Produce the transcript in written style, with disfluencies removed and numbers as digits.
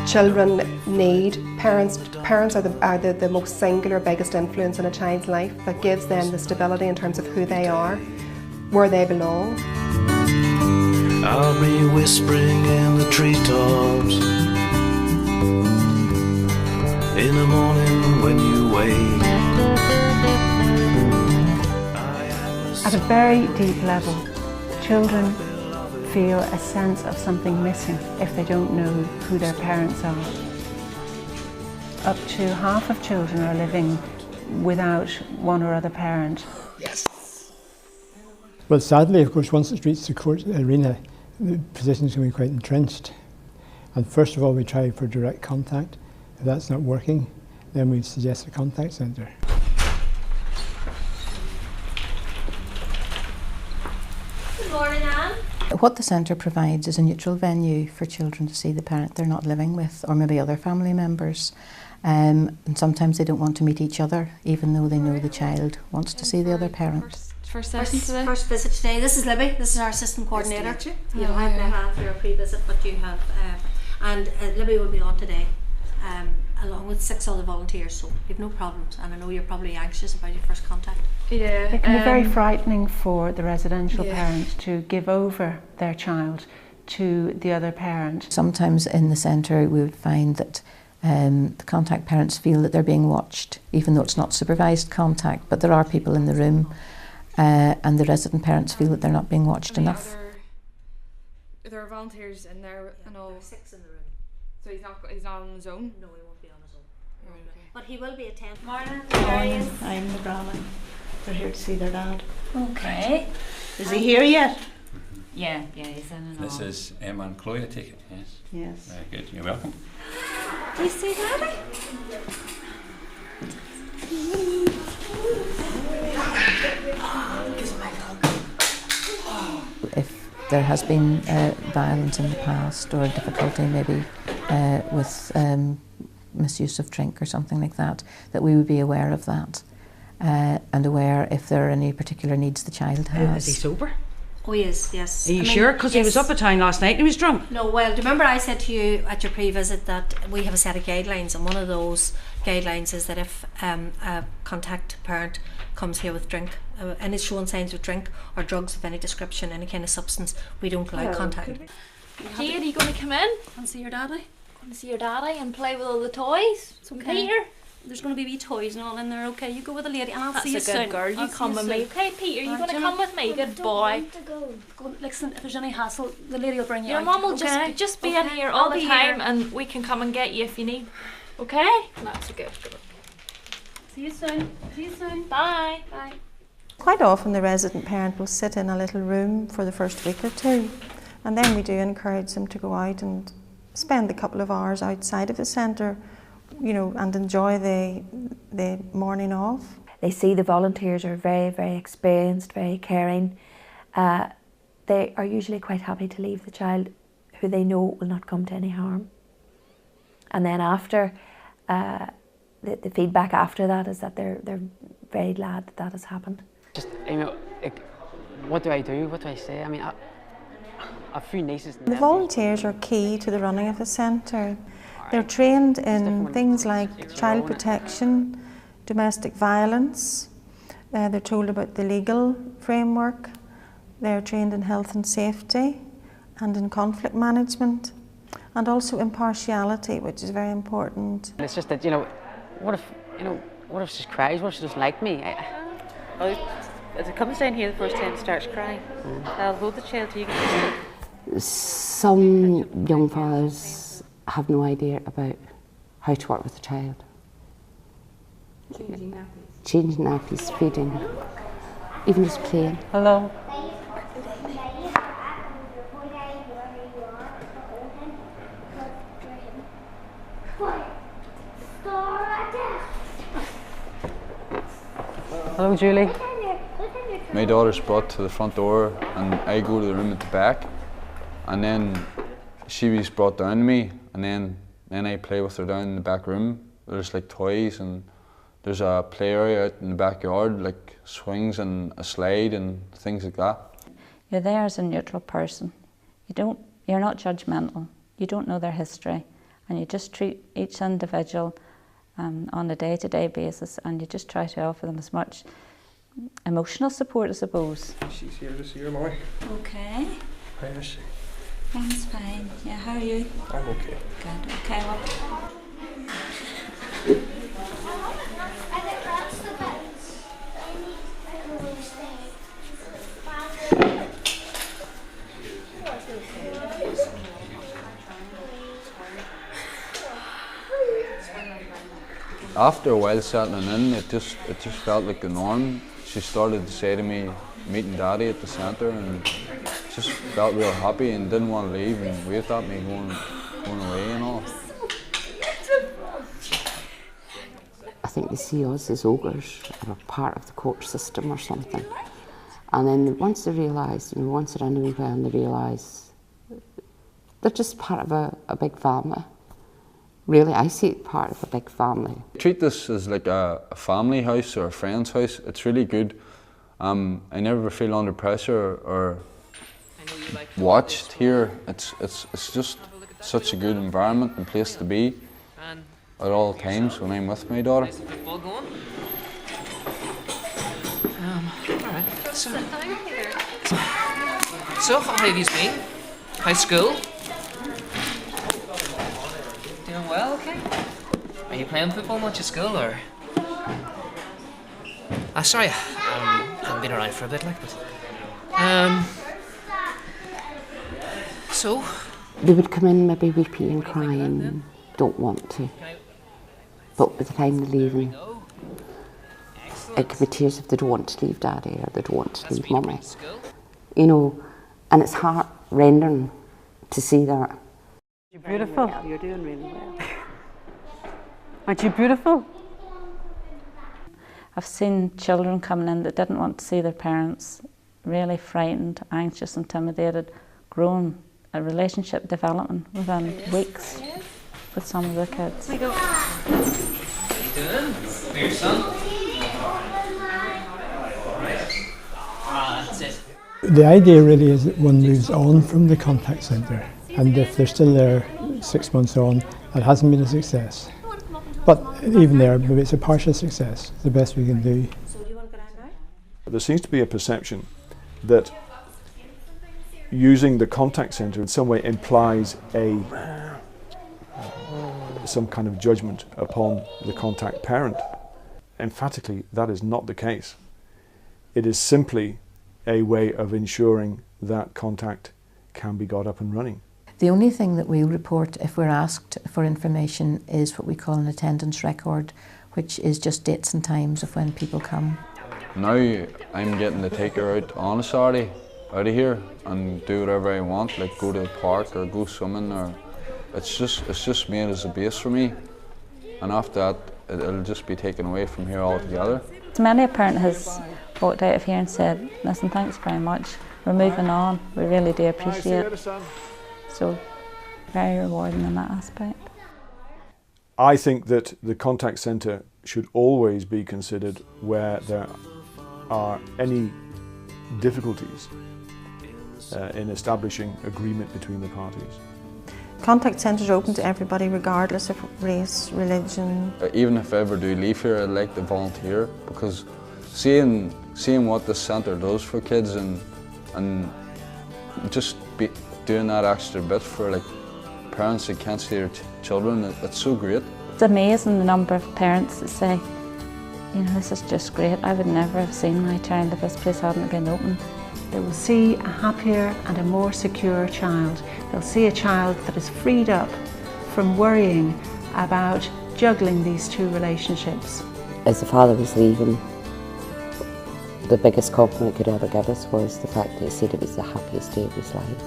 Children need parents. Parents are the most singular, biggest influence in a child's life that gives them the stability in terms of who they are, where they belong. I'll be whispering in the treetops in the morning when you wake. At a very deep level, children feel a sense of something missing if they don't know who their parents are. Up to half of children are living without one or other parent. Yes. Well, sadly, of course, once it's reached the court arena, the position's going to be quite entrenched. And first of all, we try for direct contact. If that's not working, then we suggest a contact centre. Good morning, Anne. What the centre provides is a neutral venue for children to see the parent they're not living with, or maybe other family members. And sometimes they don't want to meet each other, even though they know the child wants to see the other parent. First visit today. This is Libby. This is our assistant coordinator. You have to have your pre-visit, but you have, and Libby will be on today, along with 6 other volunteers. So you've no problems, and I know you're probably anxious about your first contact. Yeah, it can be very frightening for the residential parent to give over their child to the other parent. Sometimes in the centre we would find that the contact parents feel that they're being watched, even though it's not supervised contact, but there are people in the room, and the resident parents feel that they're not being watched enough. There are volunteers in there and all. There are 6 in the room. So he's not on his own? No, he won't be on his own. But he will be attending. Morning. I'm the grandma. They're here to see their dad. Okay. Is he here yet? Yeah, he's in and all. This is Emma and Chloe, I take it? Yes. Yes. Very good, you're welcome. Do you see Daddy? If there has been violence in the past, or difficulty maybe with misuse of drink or something like that, that we would be aware of that, and aware if there are any particular needs the child has. Is he sober? Oh, he is, yes. Are you sure? Because he was up at town last night and he was drunk. No, well, do you remember I said to you at your pre-visit that we have a set of guidelines, and one of those guidelines is that if a contact parent comes here with drink, and is showing signs of drink or drugs of any description, any kind of substance, we don't allow contact. Jade, are you going to come in And see your daddy? and see your daddy and play with all the toys? It's okay. Peter? There's going to be wee toys and all in there, okay? You go with the lady and I'll That's see you a soon. good girl. You I'll come see with me. Okay, Peter, you going to come with me? Good boy. Go, listen, if there's any hassle, the lady will bring you Your out. mum will okay? just be in here all I'll the be time, here. and we can come and get you if you need. Okay? That's a good girl. See you soon. See you soon. Bye. Bye. Quite often the resident parent will sit in a little room for the first week or two, and then we do encourage them to go out and spend a couple of hours outside of the centre, you know, and enjoy the morning off. They see the volunteers are very, very experienced, very caring. They are usually quite happy to leave the child who they know will not come to any harm. And then after, the feedback after that is that they're very glad that that has happened. Just, you know, what do I do? What do I say? I mean, I've 3 nieces. The volunteers are key to the running of the centre. They're trained in things like child protection, domestic violence. They're told about the legal framework. They're trained in health and safety and in conflict management, and also impartiality, which is very important. It's just that, you know, what if she cries? What if she doesn't like me? If it comes down here the first time, starts crying, I'll hold the child till you get to Some young fathers have no idea about how to work with a child. Changing nappies, feeding, even just playing. Hello. Hello, Julie. My daughter's brought to the front door and I go to the room at the back, and then she was brought down to me, and then I play with her down in the back room. There's like toys, and there's a play area out in the backyard, like swings and a slide and things like that. You're there as a neutral person. You're not judgmental. You don't know their history, and you just treat each individual on a day-to-day basis, and you just try to offer them as much emotional support, I suppose. She's here to see her mommy. Okay. How is she? Things fine. Yeah, how are you? I'm okay. Good. Okay, well. After a while settling in, it just felt like the norm. She started to say to me, meeting Daddy at the centre, and just felt real happy and didn't want to leave and waved at me going away and all. I think they see us as ogres or part of the court system or something. And then once they realise, once they're in a wee while and they realise they're just part of a big family. Really, I see it part of a big family. Treat this as like a family house or a friend's house. It's really good. I never feel under pressure or watched here. It's just such a good environment and place to be at all times when I'm with my daughter. Alright, so how have you been? How's school? Doing well, okay? Are you playing football much at school, or? Sorry, I haven't been around for a bit, like, but... So? They would come in maybe weepy and crying, don't want to. But by the time they're leaving, it could be tears if they don't want to leave Daddy or they don't want to leave Mummy. And it's heart-rending to see that. You're beautiful. Well, you're doing really well. Aren't you beautiful? I've seen children coming in that didn't want to see their parents, really frightened, anxious, intimidated, growing a relationship developing within weeks with some of the kids. How you doing? For your son? That's it. The idea really is that one moves on from the contact centre, and if they're still there 6 months on, that hasn't been a success. But even there, maybe it's a partial success, the best we can do. There seems to be a perception that using the contact centre in some way implies some kind of judgment upon the contact parent. Emphatically, that is not the case. It is simply a way of ensuring that contact can be got up and running. The only thing that we report if we're asked for information is what we call an attendance record, which is just dates and times of when people come. Now I'm getting to take her out on a Saturday, out of here, and do whatever I want, like go to the park or go swimming, or it's just made as a base for me. And after that, it'll just be taken away from here altogether. Many a parent has walked out of here and said, listen, thanks very much, we're moving on, we really do appreciate it. So, very rewarding in that aspect. I think that the contact centre should always be considered where there are any difficulties in establishing agreement between the parties. Contact centres are open to everybody regardless of race, religion. Even if I ever do leave here, I'd like to volunteer, because seeing what this centre does for kids and just doing that extra bit for like parents that can't see their children, it's so great. It's amazing the number of parents that say, this is just great, I would never have seen my child if this place hadn't been open. They will see a happier and a more secure child. They'll see a child that is freed up from worrying about juggling these two relationships. As the father was leaving, the biggest compliment he could ever give us was the fact that he said it was the happiest day of his life.